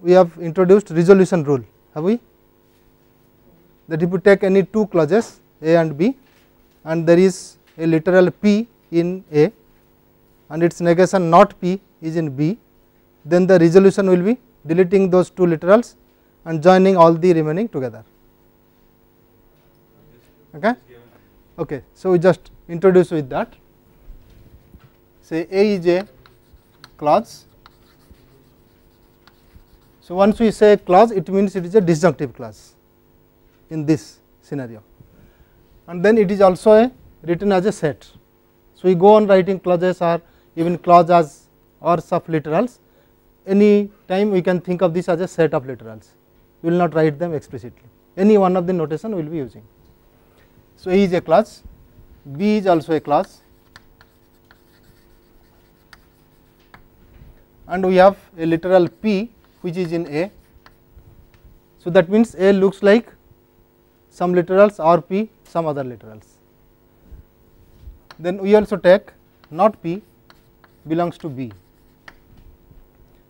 we have introduced resolution rule, have we? That if you take any two clauses A and B and there is a literal P in A and its negation not P is in B, then the resolution will be deleting those two literals and joining all the remaining together. Okay. Okay, so we just introduce with that. Say A is a clause. So once we say clause, it means it is a disjunctive clause in this scenario, and then it is also written as a set. So we go on writing clauses or even clause as or sub literals. Any time we can think of this as a set of literals. We will not write them explicitly. Any one of the notation we will be using. So A is a clause, B is also a clause, and we have a literal P which is in A. So that means A looks like some literals or P some other literals. Then we also take not P belongs to B.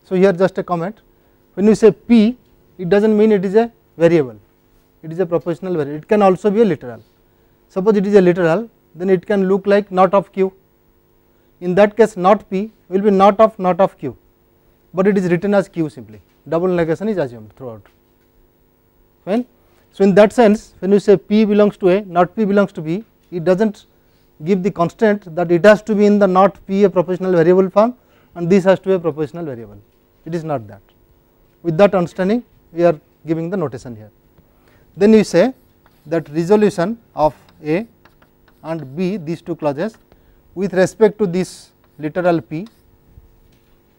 So here just a comment, when we say P, it does not mean it is a variable, it is a propositional variable, it can also be a literal. Suppose it is a literal, then it can look like not of Q. In that case not P will be not of Q, but it is written as Q simply, double negation is assumed throughout. Fine. So in that sense, when you say P belongs to A, not P belongs to B, it does not give the constraint that it has to be in the not P a propositional variable form and this has to be a propositional variable. It is not that. With that understanding, we are giving the notation here. Then we say that resolution of A and B, these two clauses, with respect to this literal P.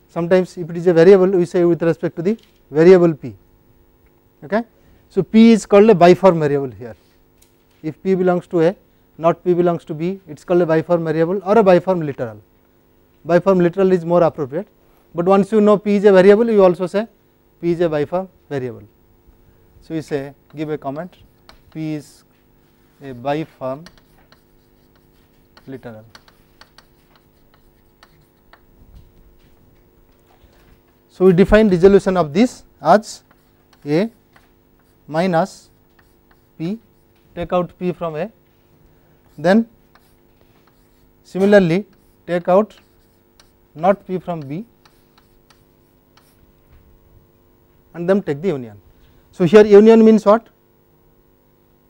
Sometimes if it is a variable, we say with respect to the variable P. Okay. So P is called a biform variable here. If P belongs to A, not P belongs to B, it is called a biform variable or a biform literal. Biform literal is more appropriate, but once you know P is a variable, you also say P is a biform variable. So we say, give a comment, P is a biform literal. So we define resolution of this as A minus P, take out P from A, then similarly take out not P from B and then take the union. So here union means what?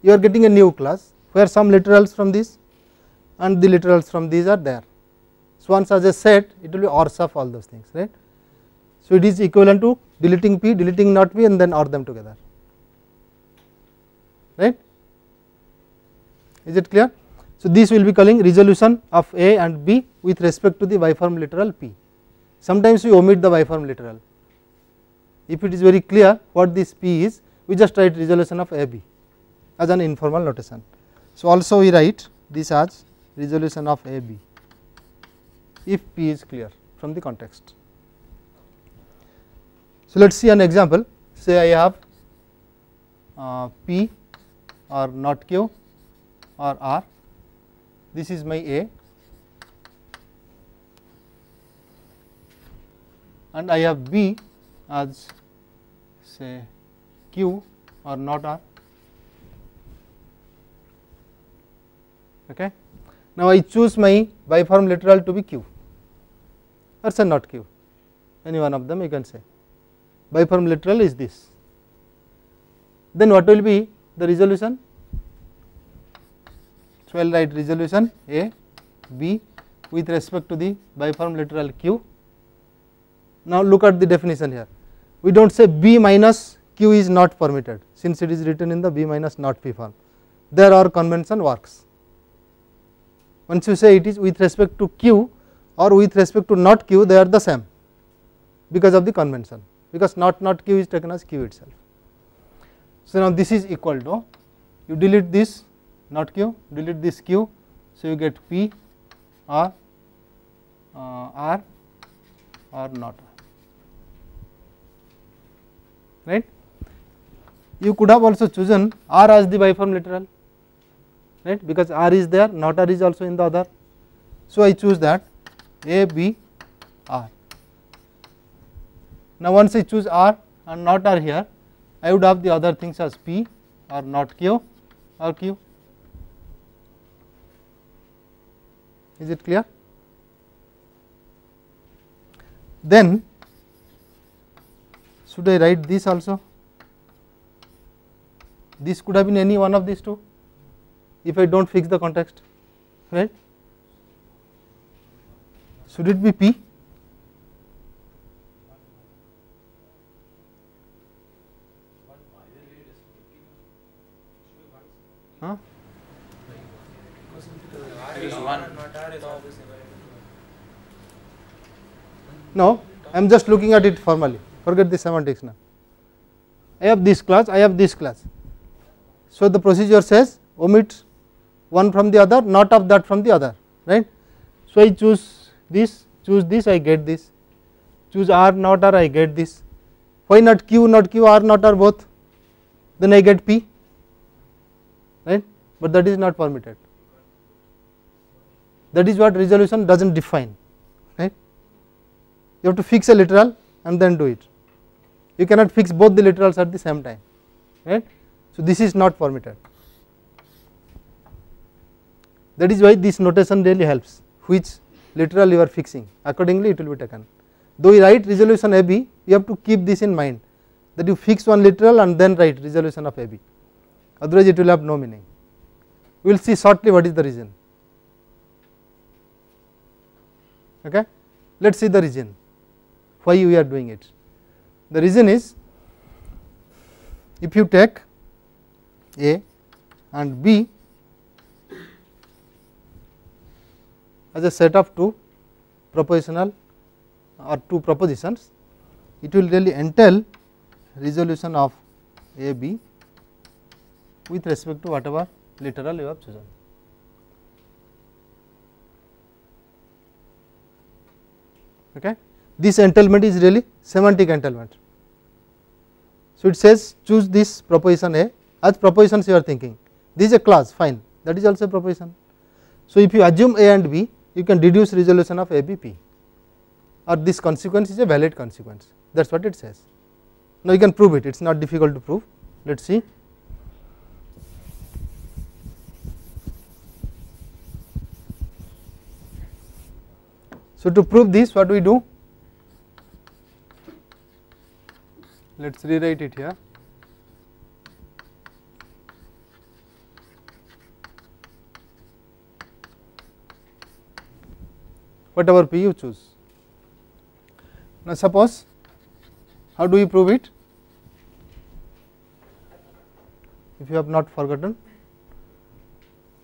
You are getting a new class where some literals from this and the literals from these are there. So once as a set, it will be ORs of all those things, right. So it is equivalent to deleting P, deleting not P and then OR them together, right. Is it clear? So this will be calling resolution of A and B with respect to the biform literal P. Sometimes we omit the biform literal. If it is very clear what this P is, we just write resolution of AB as an informal notation. So also we write this as resolution of AB if P is clear from the context. So let us see an example. Say I have P or not Q or R, this is my A and I have B as say Q or not R. Okay. Now I choose my biform literal to be Q or say not Q, any one of them you can say. Biform literal is this. Then what will be the resolution? So I will write resolution A, B with respect to the biform literal Q. Now look at the definition here. We do not say B minus Q is not permitted, since it is written in the B minus not P form. There our convention works. Once you say it is with respect to Q or with respect to not Q, they are the same because of the convention, because not Q is taken as Q itself. So now this is equal to, you delete this not Q, delete this Q, so you get P or R or not R, right. You could have also chosen R as the biform literal, right, because R is there, not R is also in the other. So I choose that A, B, R. Now once I choose R, and not are here, I would have the other things as P or not Q or Q. Is it clear? Then should I write this also? This could have been any one of these two if I do not fix the context, right. Should it be P? Huh? No, I am just looking at it formally, forget the semantics now. I have this class, I have this class. So, the procedure says omit one from the other, not of that from the other, right. So, I choose this, I get this, choose R not R, I get this. Why not Q, R not R both? Then I get P, right, but that is not permitted. That is what resolution does not define, right. You have to fix a literal and then do it. You cannot fix both the literals at the same time, right. So, this is not permitted. That is why this notation really helps, which literal you are fixing, accordingly it will be taken. Though you write resolution AB, you have to keep this in mind, that you fix one literal and then write resolution of AB, otherwise it will have no meaning. We will see shortly what is the reason. Okay. Let us see the reason why we are doing it. The reason is, if you take A and B as a set of two propositional or two propositions, it will really entail resolution of A B with respect to whatever literal you have chosen. Okay. This entailment is really semantic entailment. So, it says choose this proposition A as propositions you are thinking, this is a clause, fine, that is also a proposition. So, if you assume A and B, you can deduce resolution of A B P, or this consequence is a valid consequence, that is what it says. Now, you can prove it, it is not difficult to prove, let us see. So, to prove this, what we do? Let us rewrite it here. Whatever P you choose. Now, suppose, how do we prove it? If you have not forgotten,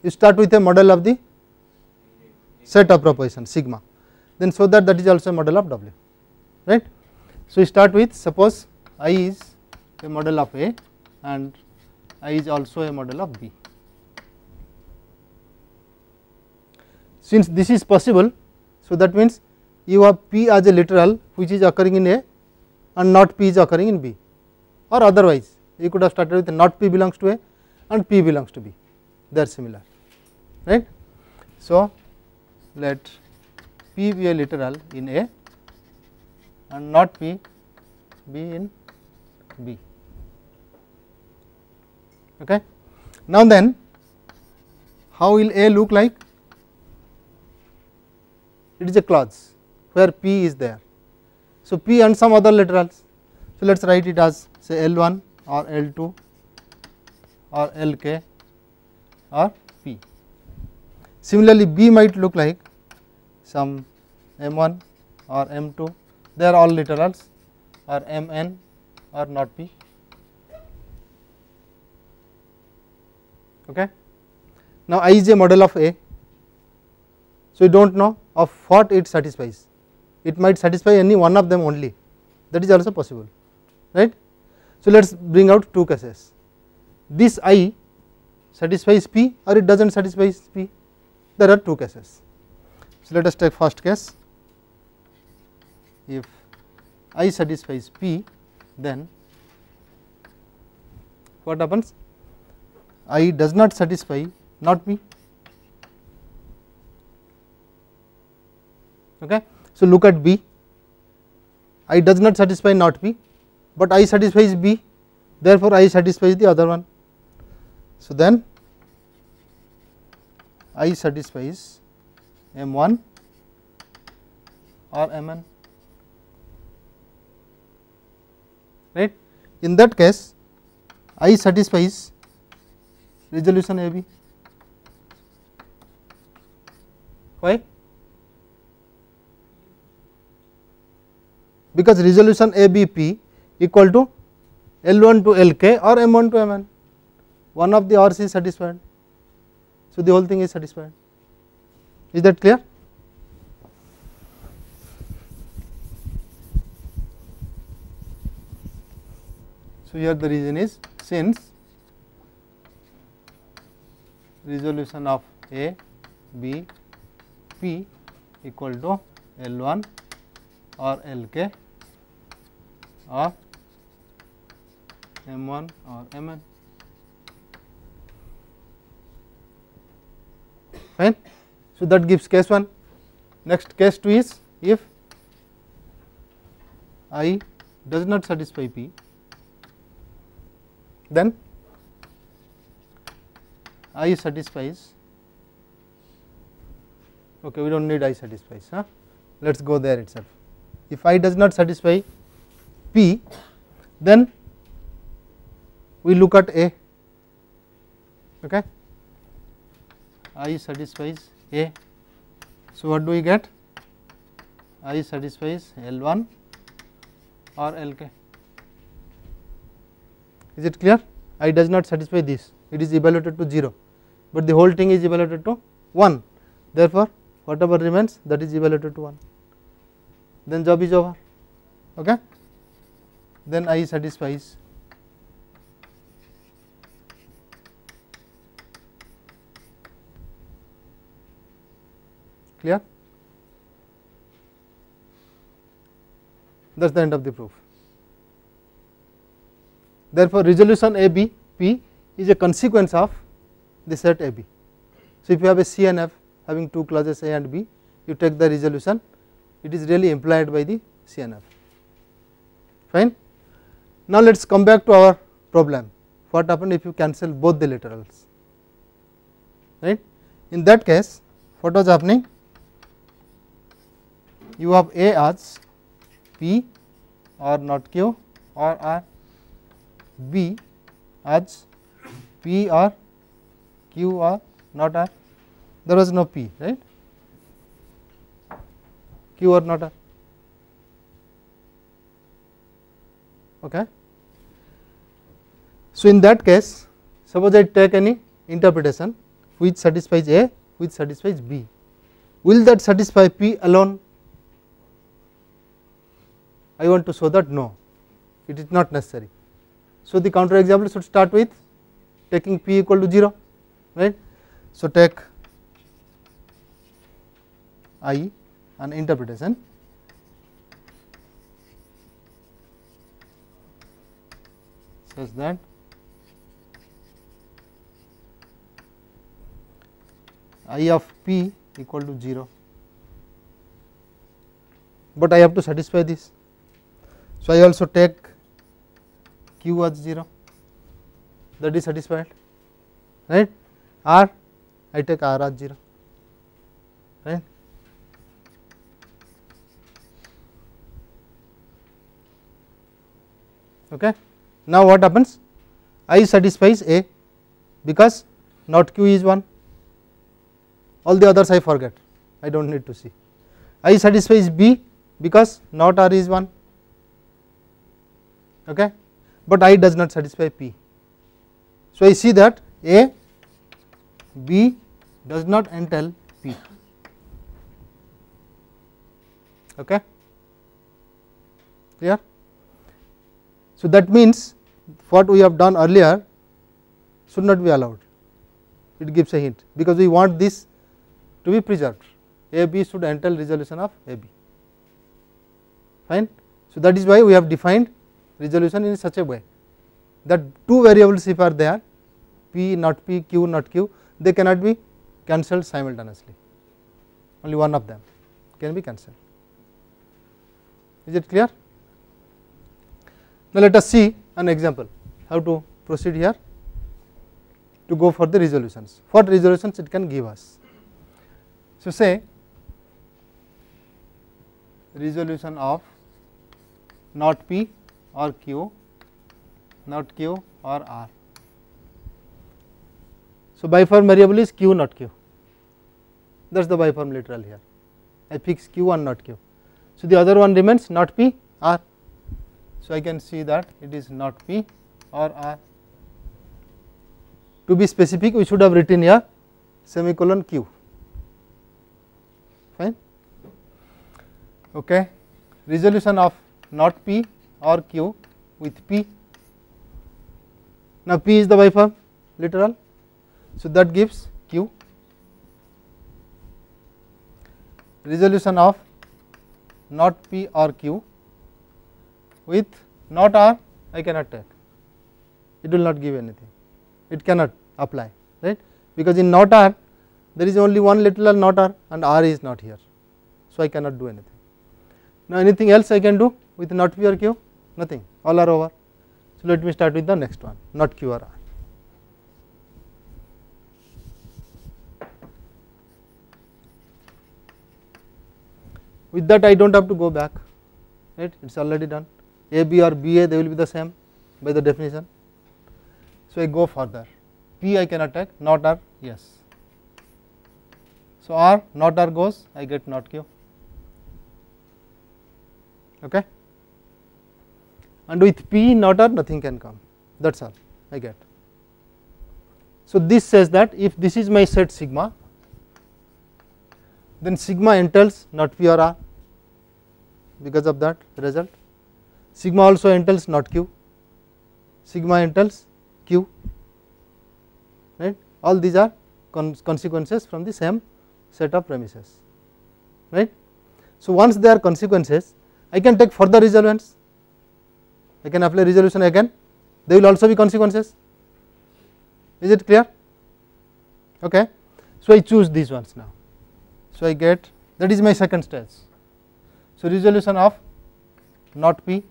you start with a model of the set of propositions sigma, then so that is also a model of W, right. So, you start with, suppose I is a model of A and I is also a model of B. Since this is possible, so that means you have P as a literal which is occurring in A and not P is occurring in B, or otherwise you could have started with not P belongs to A and P belongs to B, they are similar, right. So, let P be a literal in A and not P be in B. Okay. Now, then how will A look like? It is a clause where P is there. So, P and some other literals. So, let us write it as say L1 or L2 or Lk or P. Similarly, B might look like some M1 or M2, they are all literals, or Mn or not P. Okay. Now, I is a model of A. So, you do not know of what it satisfies, it might satisfy any one of them only, that is also possible, right. So, let us bring out two cases, this I satisfies P or it does not satisfy P, there are two cases. So, let us take first case, if I satisfies P, then what happens? I does not satisfy not P. Okay. So, look at B, I does not satisfy not P, but I satisfies B, therefore I satisfies the other one. So then I satisfies M1 or Mn, right. In that case I satisfies resolution AB. Why? Because resolution ABP equal to L1 to Lk or M1 to Mn, one of the R's is satisfied. So the whole thing is satisfied. Is that clear? So here the reason is, since resolution of A, B, P equal to L1 or Lk or M1 or Mn. Fine. So that gives case 1. Next, case 2 is if I does not satisfy P, then I satisfies, okay, we do not need I satisfies, huh? Let us go there itself. If I does not satisfy P, then we look at A, okay. I satisfies A. So what do we get? I satisfies L1 or Lk. Is it clear? I does not satisfy this, it is evaluated to 0, but the whole thing is evaluated to 1. Therefore, whatever remains, that is evaluated to 1. Then job is over. Okay. Then I satisfies clear. That is the end of the proof. Therefore, resolution AB P is a consequence of the set AB. So if you have a C and F having two clauses A and B, you take the resolution, it is really implied by the C and F. Fine. Now let us come back to our problem. What happens if you cancel both the literals, right? In that case, what was happening? You have A as P or not Q or R, B as P or Q or not R. There was no P, right? Q or not R. Okay. So in that case, suppose I take any interpretation which satisfies A, which satisfies B. Will that satisfy P alone? I want to show that no, it is not necessary. So the counter example should start with taking P equal to 0, right. So take I an interpretation such that I of P equal to 0, but I have to satisfy this. So I also take Q as 0, that is satisfied, right. R, I take R as 0, right. Okay. Now what happens? I satisfies A because not Q is 1, all the others I forget, I do not need to see. I satisfies B because not R is 1, okay, but I does not satisfy P. So I see that A, B does not entail P, okay, clear. So that means what we have done earlier should not be allowed, it gives a hint, because we want this to be preserved. A B should entail resolution of A B, fine. So that is why we have defined resolution in such a way that two variables if are there, P not P, Q not Q, they cannot be cancelled simultaneously, only one of them can be cancelled. Is it clear? Now, let us see an example how to proceed here to go for the resolutions. What resolutions it can give us? So, say resolution of not P or Q, not Q or R. So, biform variable is Q not Q, that is the biform literal here. I fix Q and not Q. So, the other one remains not P R. So, I can see that it is not P or R. To be specific, we should have written here semicolon Q, fine. Okay. Resolution of not P or Q with P. Now, P is the biform literal, so that gives Q. Resolution of not P or Q with not R I cannot take, it will not give anything, it cannot apply, right, because in not R there is only one literal not R and R is not here. So, I cannot do anything. Now, anything else I can do with not P or Q? Nothing, all are over. So, let me start with the next one, not Q or R. With that I do not have to go back, right, it is already done. A B or B A, they will be the same by the definition. So, I go further, P I cannot take, not R yes. So, R not R goes, I get not Q, okay. And with P not R nothing can come, that is all I get. So, this says that if this is my set sigma, then sigma entails not P or R, because of that result. Sigma also entails not Q, sigma entails Q, right. All these are consequences from the same set of premises, right. So, once they are consequences, I can take further resolvents, I can apply resolution again, they will also be consequences, is it clear? Okay. So, I choose these ones now. So, I get, that is my second stage. So, resolution of not P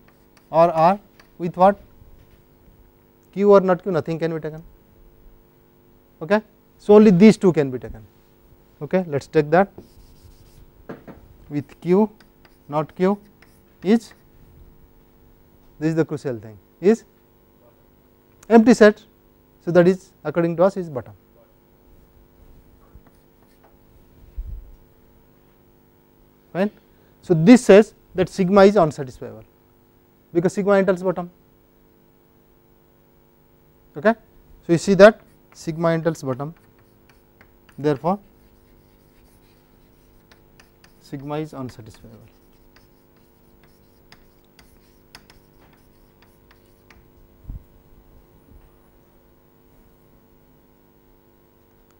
or R with what? Q or not Q, nothing can be taken, okay. So, only these two can be taken, okay. Let us take that with Q not Q is, this is the crucial thing, is empty set. So, that is according to us is bottom. Fine. So, this says that sigma is unsatisfiable, because sigma entails bottom, okay. So, you see that sigma entails bottom, therefore, sigma is unsatisfiable.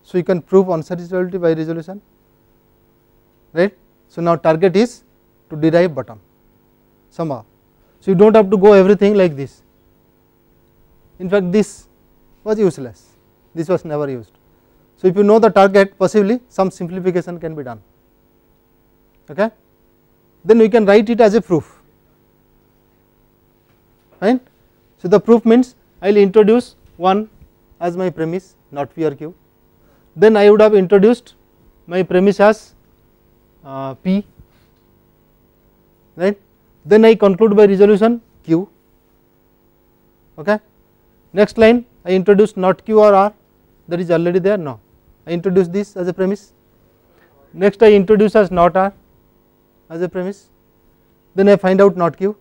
So, you can prove unsatisfiability by resolution, right. So, now target is to derive bottom somehow. So, you do not have to go everything like this. In fact, this was useless, this was never used. So, if you know the target, possibly some simplification can be done, okay. Then we can write it as a proof, fine. So, the proof means I will introduce 1 as my premise not P or Q, then I would have introduced my premise as P, right. Then I conclude by resolution Q, okay. Next line I introduce not Q or R, that is already there, no, I introduce this as a premise. Next I introduce as not R as a premise, then I find out not Q,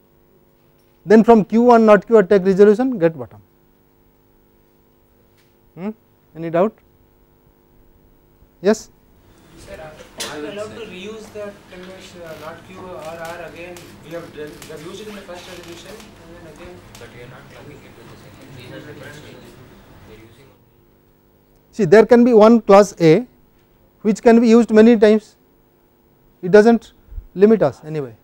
then from Q and not Q I take resolution, get bottom. Any doubt? Yes. Sir, are we allowed to reuse that premise not Q or R again? We have used it in the first resolution and then again. But we are not plugging it with the second. These are different stages. We are using. See, there can be one clause A which can be used many times, it does not limit us anyway.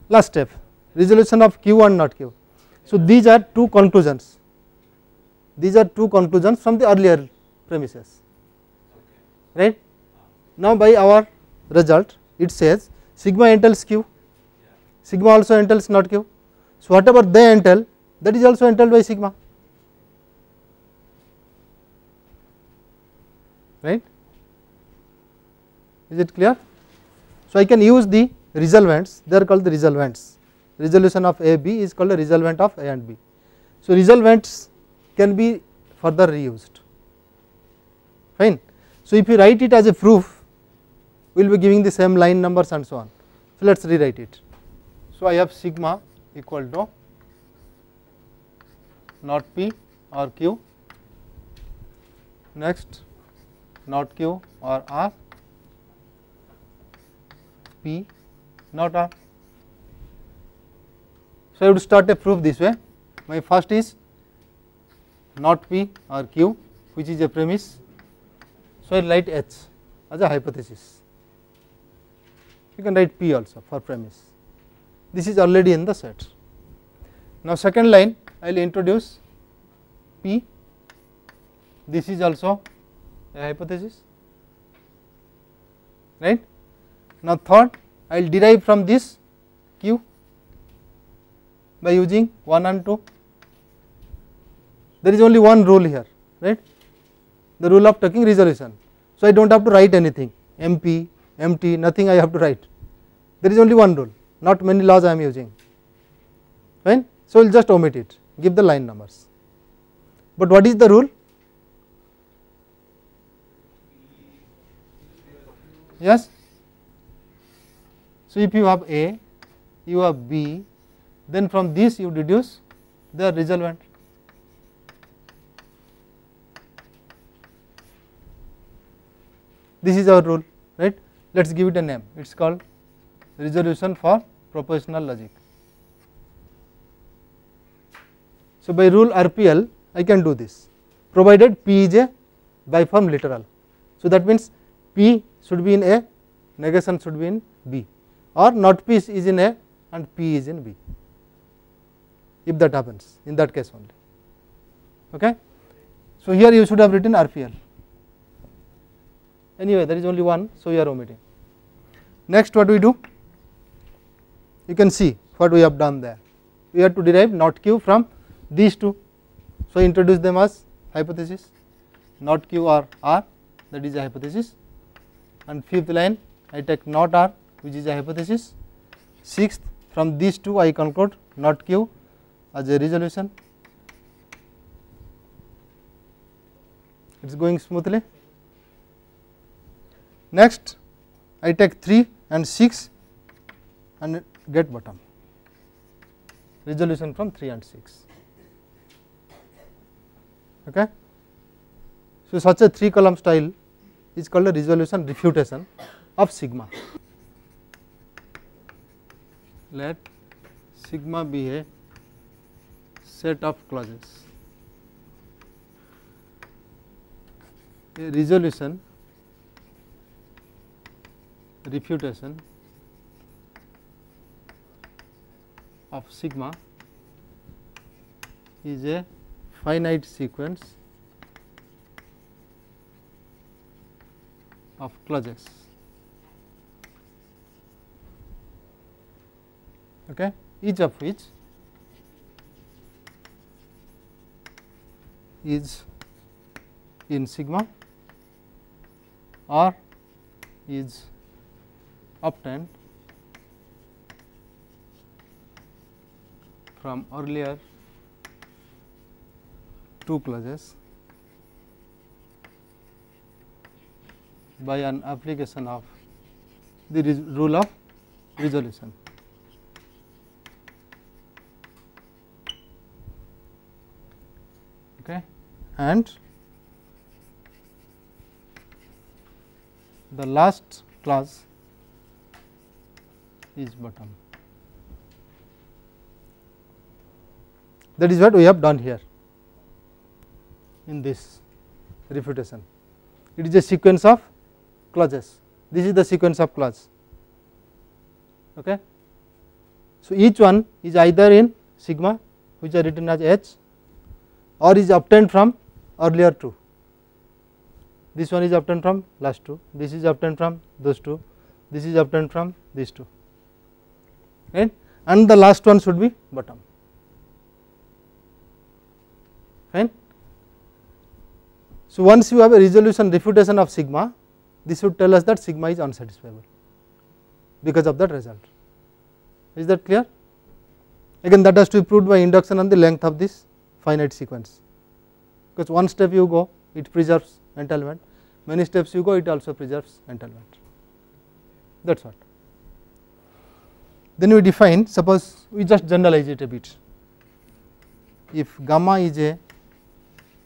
Last step, resolution of Q and not Q. So, these are two conclusions, these are two conclusions from the earlier premises, right. Now, by our result it says sigma entails Q, sigma also entails not Q. So, whatever they entail, that is also entailed by sigma, right. Is it clear? So, I can use the resolvents, they are called the resolvents. Resolution of A B is called a resolvent of A and B. So, resolvents can be further reused, fine. So, if you write it as a proof, we will be giving the same line numbers and so on. So, let us rewrite it. So, I have sigma equal to not P or Q, next not Q or R, P not R. So, I would start a proof this way. My first is not P or Q, which is a premise. So, I will write H as a hypothesis. You can write P also for premise. This is already in the set. Now, second line I will introduce P. This is also a hypothesis, right. Now, third I will derive from this Q by using 1 and 2. There is only one rule here, right, the rule of taking resolution. So, I do not have to write anything, MP, MT, nothing I have to write, there is only one rule, not many laws I am using, fine. So, we will just omit it, give the line numbers. But what is the rule? Yes. So, if you have A, you have B, then from this you deduce the resolvent. This is our rule, right. Let us give it a name, it is called resolution for propositional logic. So, by rule RPL I can do this, provided P is a biform literal. So, that means P should be in A, negation should be in B, or not P is in A and P is in B, if that happens, in that case only. Okay. So, here you should have written RPL, anyway there is only one, so you are omitting. Next what we do, you can see what we have done there. We have to derive not Q from these two. So, introduce them as hypothesis, not Q or R, that is a hypothesis, and fifth line I take not R, which is a hypothesis. Sixth, from these two I conclude not Q as a resolution. It is going smoothly. Next I take 3 and 6 and get bottom, resolution from 3 and 6. Okay. So, such a 3 column style is called a resolution refutation of sigma. Let sigma be a set of clauses, a resolution refutation of sigma is a finite sequence of clauses, okay, each of which is in sigma or is obtained from earlier two clauses by an application of the rule of resolution. Okay. And the last clause is bottom. That is what we have done here in this refutation. It is a sequence of clauses. This is the sequence of clause. Okay. So, each one is either in sigma, which are written as H, or is obtained from earlier two. This one is obtained from last two, this is obtained from those two, this is obtained from these two, right, and the last one should be bottom. fine. So, once you have a resolution refutation of sigma, this would tell us that sigma is unsatisfiable because of that result. Is that clear? Again, that has to be proved by induction on the length of this finite sequence, because one step you go, it preserves entanglement, many steps you go, it also preserves entanglement. That is what. Then we define, suppose we just generalize it a bit. If gamma is a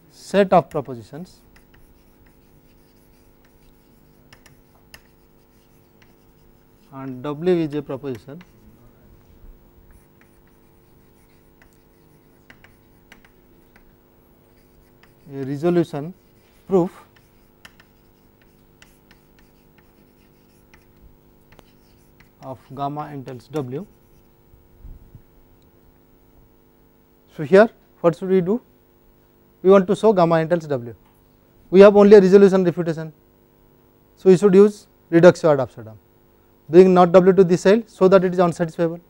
set of propositions and W is a proposition, a resolution proof of gamma entails W. So, here what should we do? We want to show gamma entails W. We have only a resolution refutation. So, we should use reductio ad absurdum, bring not W to this side so that it is unsatisfiable,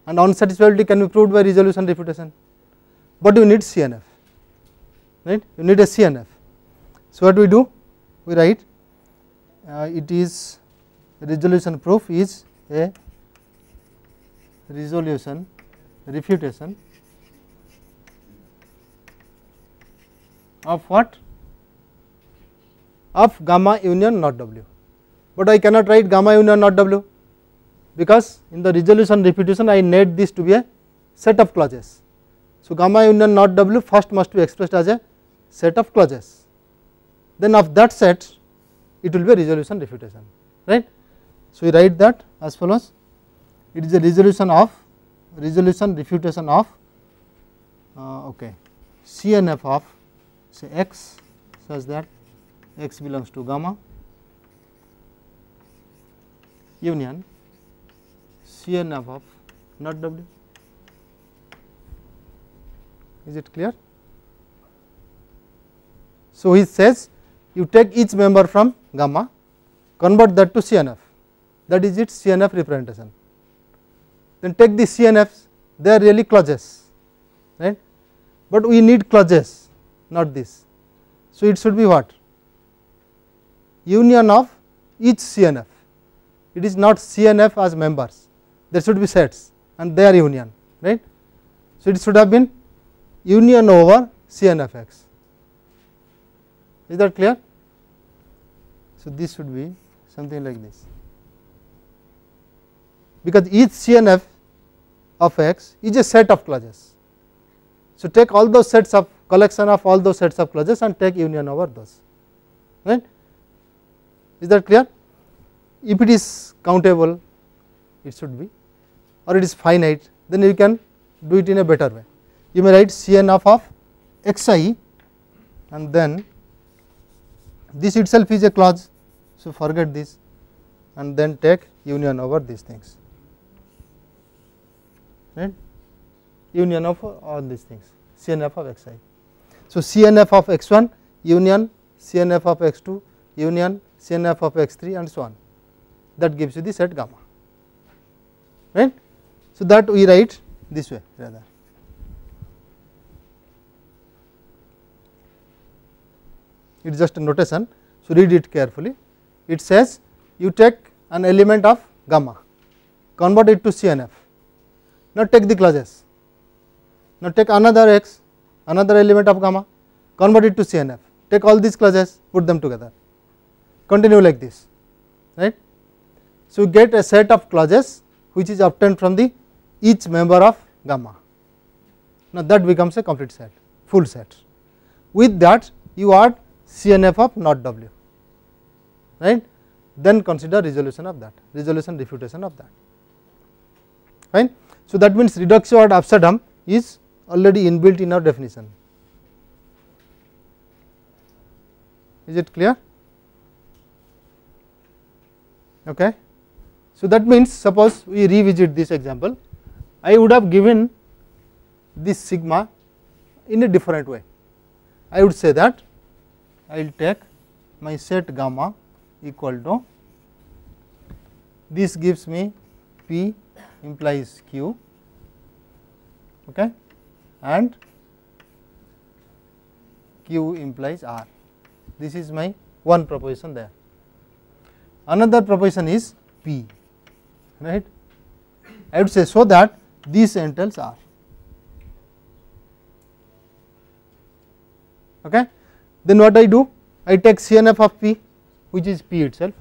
and unsatisfiability can be proved by resolution refutation, but you need CNF, right? You need a CNF. So, what we do? We write it is resolution proof is a resolution refutation of what? Of gamma union not W, but I cannot write gamma union not W, because in the resolution refutation I need this to be a set of clauses. So, gamma union not W first must be expressed as a set of clauses, then of that set it will be a resolution refutation, right. So, we write that as follows: it is a resolution refutation of CNF of say x such that x belongs to gamma union CNF of not W. Is it clear? So, he says you take each member from gamma, convert that to CNF, that is its CNF representation. Then take the CNFs, they are really clauses, right, but we need clauses, not this. So, it should be what? Union of each CNF. It is not CNF as members, there should be sets and they are union, right. So, it should have been union over CNF x. Is that clear? So, this should be something like this, because each CNF of x is a set of clauses. So, take all those sets of collection of all those sets of clauses and take union over those, right. Is that clear? If it is countable, it should be, or it is finite, then you can do it in a better way. You may write CNF of xi and then this itself is a clause. So, forget this and then take union over these things, right, union of all these things, CNF of xi. So, CNF of x1 union CNF of x2 union CNF of x3 and so on, that gives you the set gamma, right. So, that we write this way rather. It is just a notation, so read it carefully. It says you take an element of gamma, convert it to CNF, now take the clauses, now take another x, another element of gamma, convert it to CNF, take all these clauses, put them together, continue like this, right. So, you get a set of clauses which is obtained from the each member of gamma. Now, that becomes a complete set, full set. With that you add CNF of not W, right, then consider resolution of that, resolution refutation of that, fine. So, that means reductio ad absurdum is already inbuilt in our definition. Is it clear? Okay. So, that means suppose we revisit this example, I would have given this sigma in a different way. I would say that I will take my set gamma equal to, this gives me P implies Q, okay, and Q implies R. This is my one proposition there. Another proposition is P, right. I would say so that this entails R. Okay. Then what I do? I take CNF of P, which is P itself.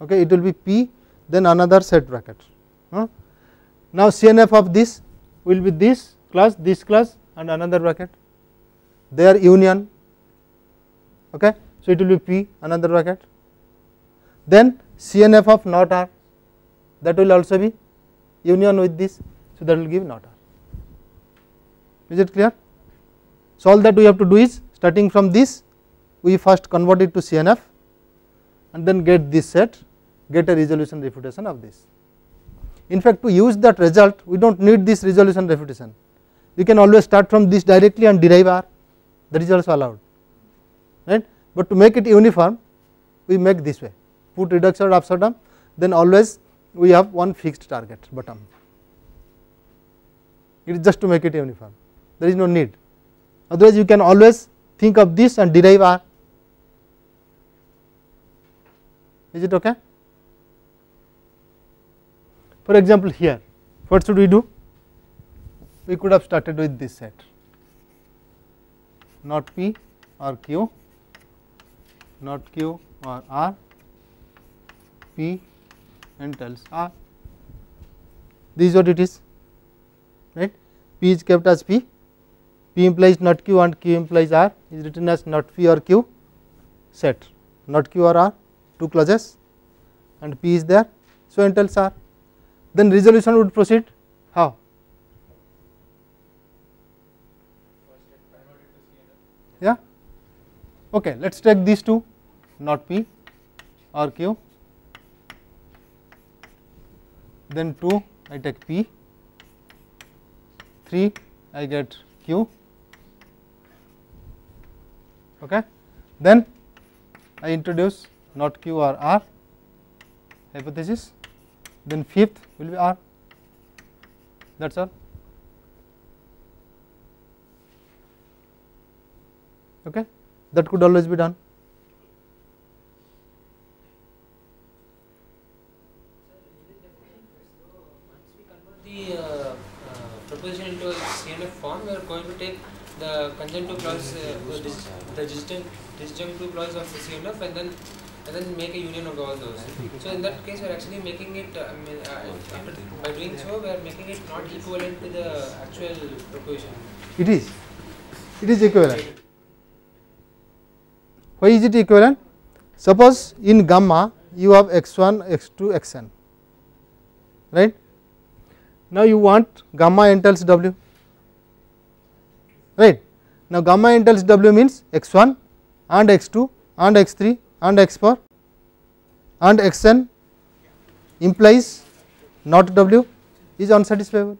Okay, it will be P, then another set bracket. Now CNF of this will be this class, and another bracket. Their union. Okay, so it will be P, another bracket. Then CNF of not R, that will also be union with this, so that will give not R. Is it clear? So all that we have to do is, starting from this, we first convert it to CNF and then get this set, get a resolution refutation of this. In fact, to use that result, we do not need this resolution refutation. We can always start from this directly and derive R, that is also allowed, right. But to make it uniform, we make this way, put reductor ad absurdum, then always we have one fixed target bottom. It is just to make it uniform, there is no need. Otherwise, you can always think of this and derive R. Is it okay? For example, here, what should we do? We could have started with this set, not P or Q, not Q or R, P entails R. This is what it is, right. P is kept as P, P implies not Q and Q implies R is written as not P or Q set, not Q or R, two clauses, and P is there, so entails R. Then resolution would proceed how? Yeah, okay, let us take these two, not P or Q, then 2 I take P, 3 I get Q, okay. Then I introduce not Q or R hypothesis, then fifth will be R, that is all. Okay, that could always be done. The proposition into a CNF form, we are going to take the conjunctive clause, the disjunctive clause of the CNF, and then make a union of all those. So in that case, we are actually making it. By doing so, we are making it not equivalent to the actual proposition. It is equivalent. Why is it equivalent? Suppose in gamma you have x1, x2, xn, right. Now you want gamma entails W, right. Now gamma entails W means x1 and x2 and x3 and x4 and xn implies not W is unsatisfiable,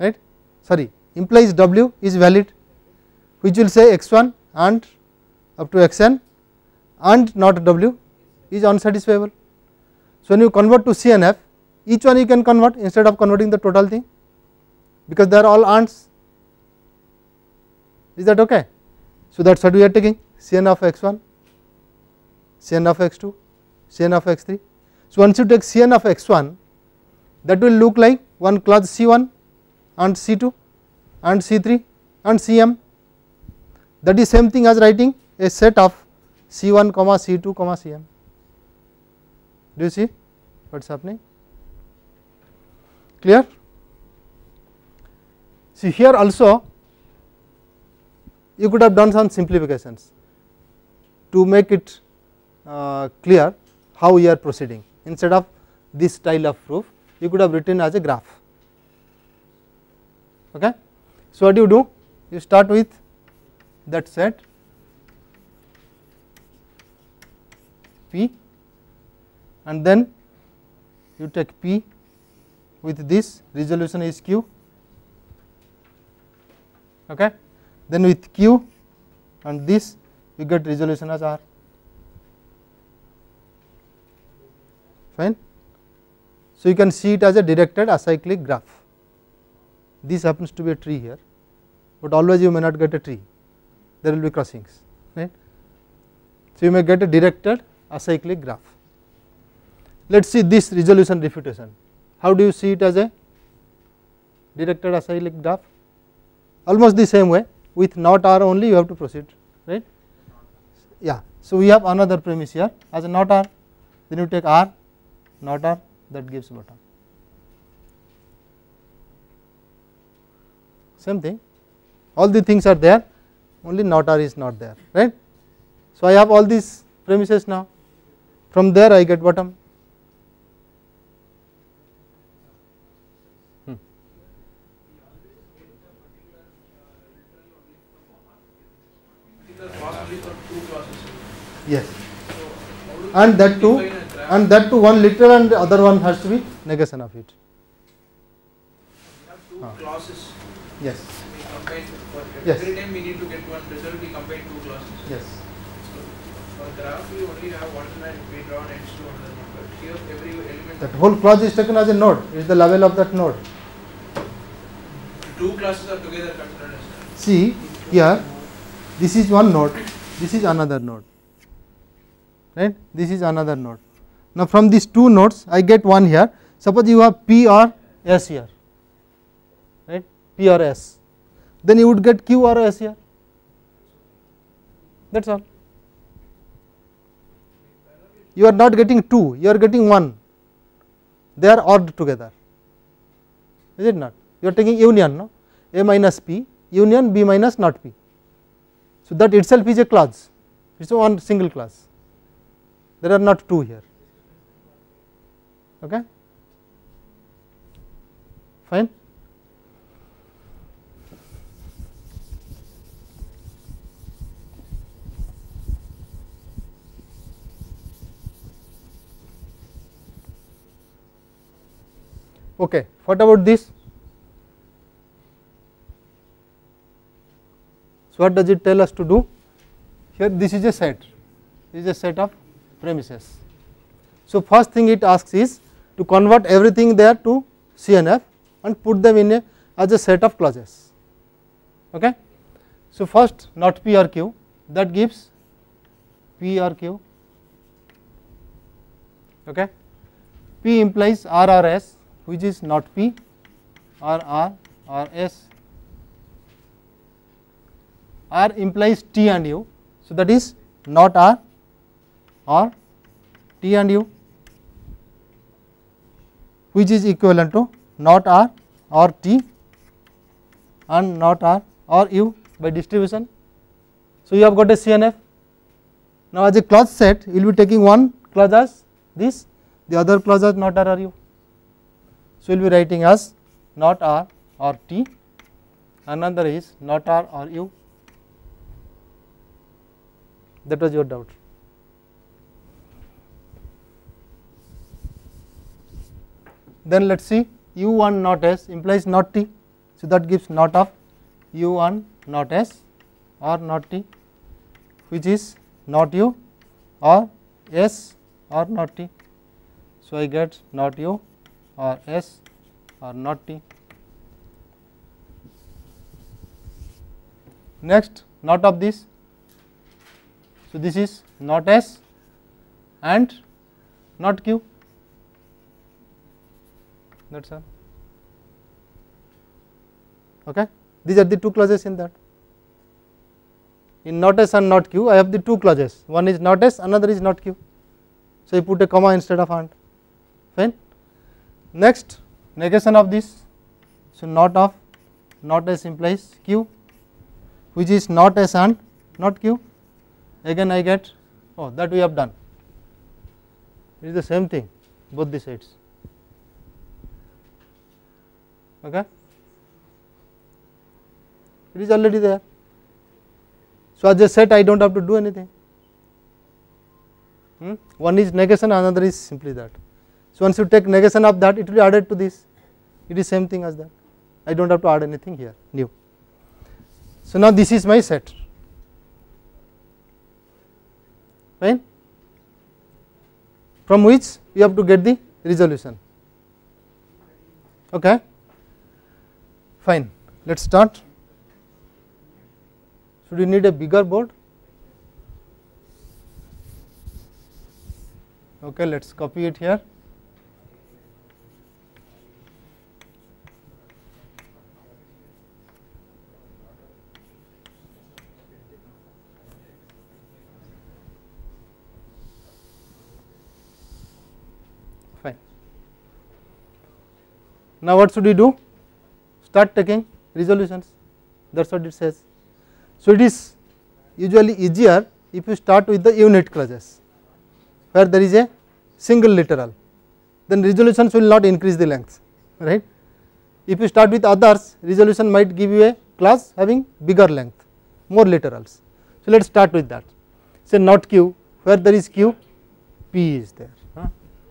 right. Sorry, implies W is valid, which will say x1 and up to xn and not W is unsatisfiable. So when you convert to CNF, each one you can convert instead of converting the total thing, because they are all aunts. Is that okay? So that is what we are taking, Cn of x1, Cn of x2, Cn of x3. So once you take Cn of x1, that will look like one clause C1 and C2 and C3 and Cm. That is same thing as writing a set of C1, C2, Cm. Do you see what is happening? Clear? See, here also you could have done some simplifications to make it clear how we are proceeding. Instead of this style of proof, you could have written as a graph. Okay. So what you do? You start with that set P, and then you take P with this, resolution is Q, okay. Then with Q and this you get resolution as R, fine. So you can see it as a directed acyclic graph. this happens to be a tree here, but always you may not get a tree, there will be crossings, right. So, you may get a directed acyclic graph. Let us see this resolution refutation. How do you see it as a directed acyclic graph? Almost the same way, with not R only you have to proceed, right. Yeah. So, we have another premise here as a not R, then you take R, not R, that gives bottom. Same thing, all the things are there, only not R is not there, right. So, I have all these premises now, from there I get bottom. Yes, and that too one literal and the other one has to be negation of it. We have two clauses. Yes. We combine for Yes. every time we need to get one result. We combine two clauses. Yes. So for graph we only have one and we draw next to another number. Here every element. That whole clause is taken as a node. It is the level of that node. Two classes are together considered as. See here, this is one node, this is another node, right. This is another node. Now, from these two nodes I get one here. Suppose you have P or S here, right, P or S, then you would get Q or S here, that is all. You are not getting two, you are getting one, they are ORed together, is it not? You are taking union, no, A minus P union B minus not P. So, that itself is a clause, it is one single clause, there are not two here, okay, fine. Okay, what about this? So, what does it tell us to do? Here this is a set, this is a set of premises. So, first thing it asks is to convert everything there to CNF and put them in as a set of clauses. Okay. So, first not P or Q, that gives P or Q. Okay. P implies R or S, which is not P or R or S. R implies T and U, so that is not R or T and U, which is equivalent to not R or T and not R or U by distribution. So, you have got a CNF. Now, as a clause set you will be taking one clause as this, the other clause as not R or U. So, you will be writing as not R or T, another is not R or U. That was your doubt. Then let us see U1 not S implies not T. So, that gives not of U1 not S or not T, which is not U or S or not T. So, I get not U or S or not T. Next, not of this. So, this is not S and not Q, that is all. Okay. These are the two clauses in that. In not S and not Q, I have the two clauses, one is not S, another is not Q. So, I put a comma instead of and, fine. Next, negation of this. So, not of not S implies Q, which is not S and not Q. Again I get, oh, that we have done, it is the same thing both the sides. Okay. It is already there. So, as a set I do not have to do anything. One is negation, another is simply that. So, once you take negation of that, it will be added to this, it is same thing as that, I do not have to add anything here new. So, now this is my set, fine, from which you have to get the resolution. Okay. Fine, let us start. Should we need a bigger board? Okay, let us copy it here. Fine. Now what should we do? Start taking resolutions, that is what it says. So it is usually easier if you start with the unit clauses where there is a single literal, then resolutions will not increase the length, right. If you start with others, resolution might give you a clause having bigger length, more literals. So let us start with that. Say not q, where there is q, p is there.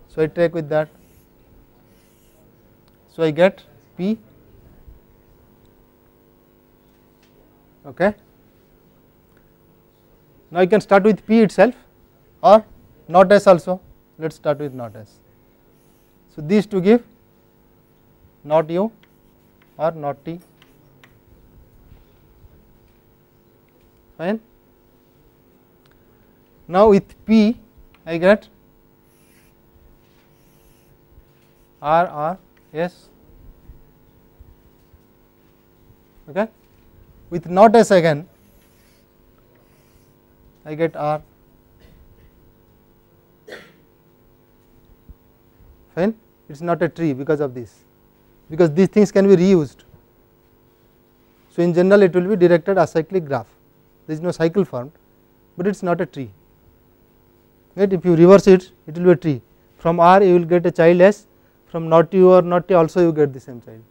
So I take with that. So I get p. Okay. Now I can start with p itself or not s also. Let us start with not s. So these two give not u or not t. Fine. Now with p I get r or s. Okay. With not s again I get r. Fine, it is not a tree because of this, because these things can be reused. So in general it will be directed acyclic graph, there is no cycle formed, but it is not a tree, right. If you reverse it, it will be a tree. From r you will get a child s, from not u or not t also you get the same child,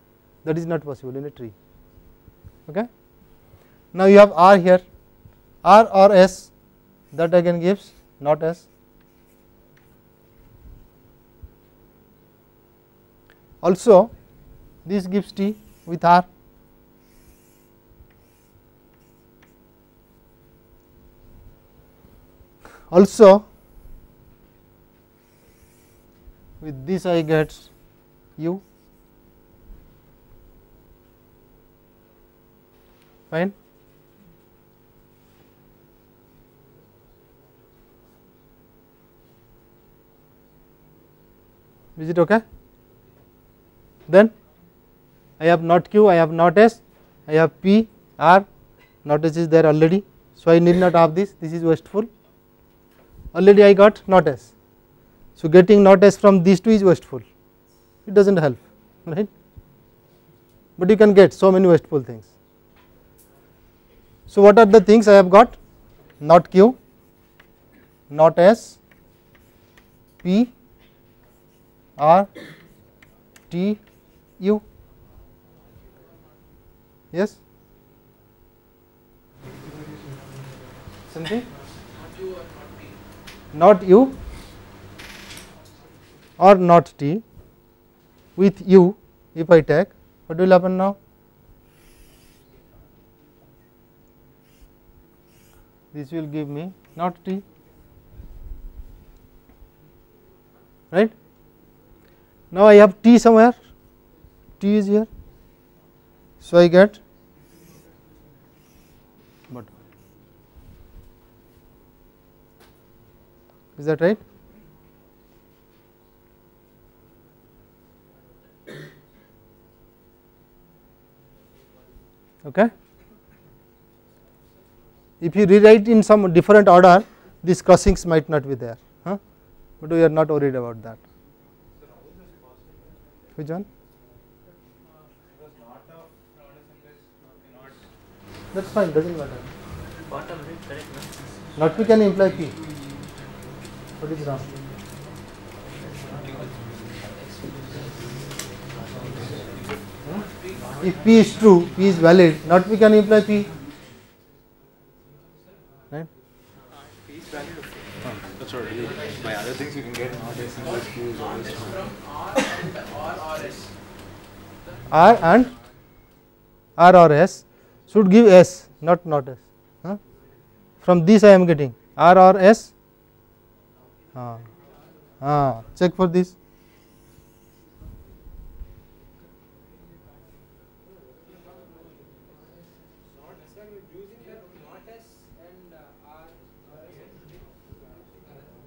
that is not possible in a tree. Okay. Now you have r here, r or s, that again gives not s. Also this gives t with r. Also with this I get u. Fine. Is it okay? Then I have not q, I have not s, I have p, r, not s is there already. So I need not have this, this is wasteful. Already I got not s. So getting not s from these two is wasteful, it does not help, right. But you can get so many wasteful things. So what are the things I have got? Not q, not s, p, r, t, u. Yes, something not u or not t, with u if I take, what will happen now? This will give me not t, right. Now I have t somewhere, t is here, so I get but. Is that right? Okay. If you rewrite in some different order, these crossings might not be there, but we are not worried about that. Which one? That is fine, does not matter. Bottom right, correct. Not p can imply p. What is wrong? If p is true, p is valid, not p can imply p. Right? P is valid. That's what really. By other things you can get not s plus q is always true. R and R or S should give S, not S. From this I am getting R or S. Check for this.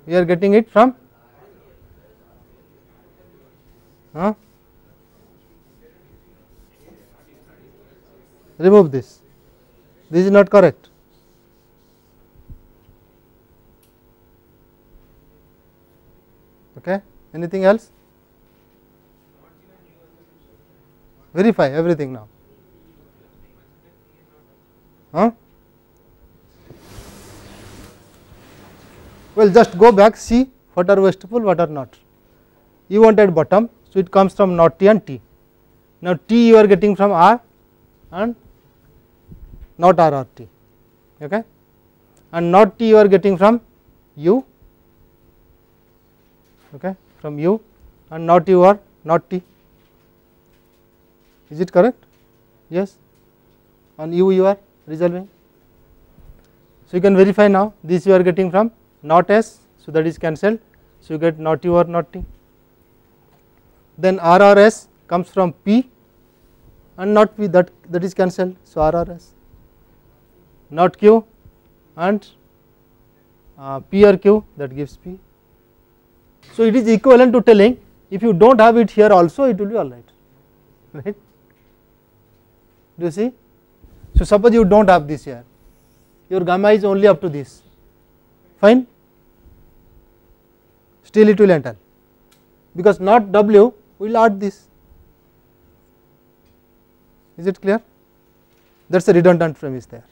we are getting it from remove this is not correct. Okay. Anything else? Verify everything now. Well, just go back, see what are wasteful, what are not. You wanted bottom, so it comes from not T and T. Now T you are getting from R and not R or T, okay, and not T you are getting from U, okay, from U, and not U or not T. Is it correct? Yes. On U you are resolving. So you can verify now. This you are getting from not S, so that is cancelled. So you get not U or not T. Then R or S comes from P and not P, that is cancelled. So R or S. Not Q and P or Q, that gives P. So it is equivalent to telling if you do not have it here also, it will be alright, right. Do you see? So suppose you do not have this here, your gamma is only up to this, fine, still it will enter, because not W will add this. Is it clear? That is a redundant premise there.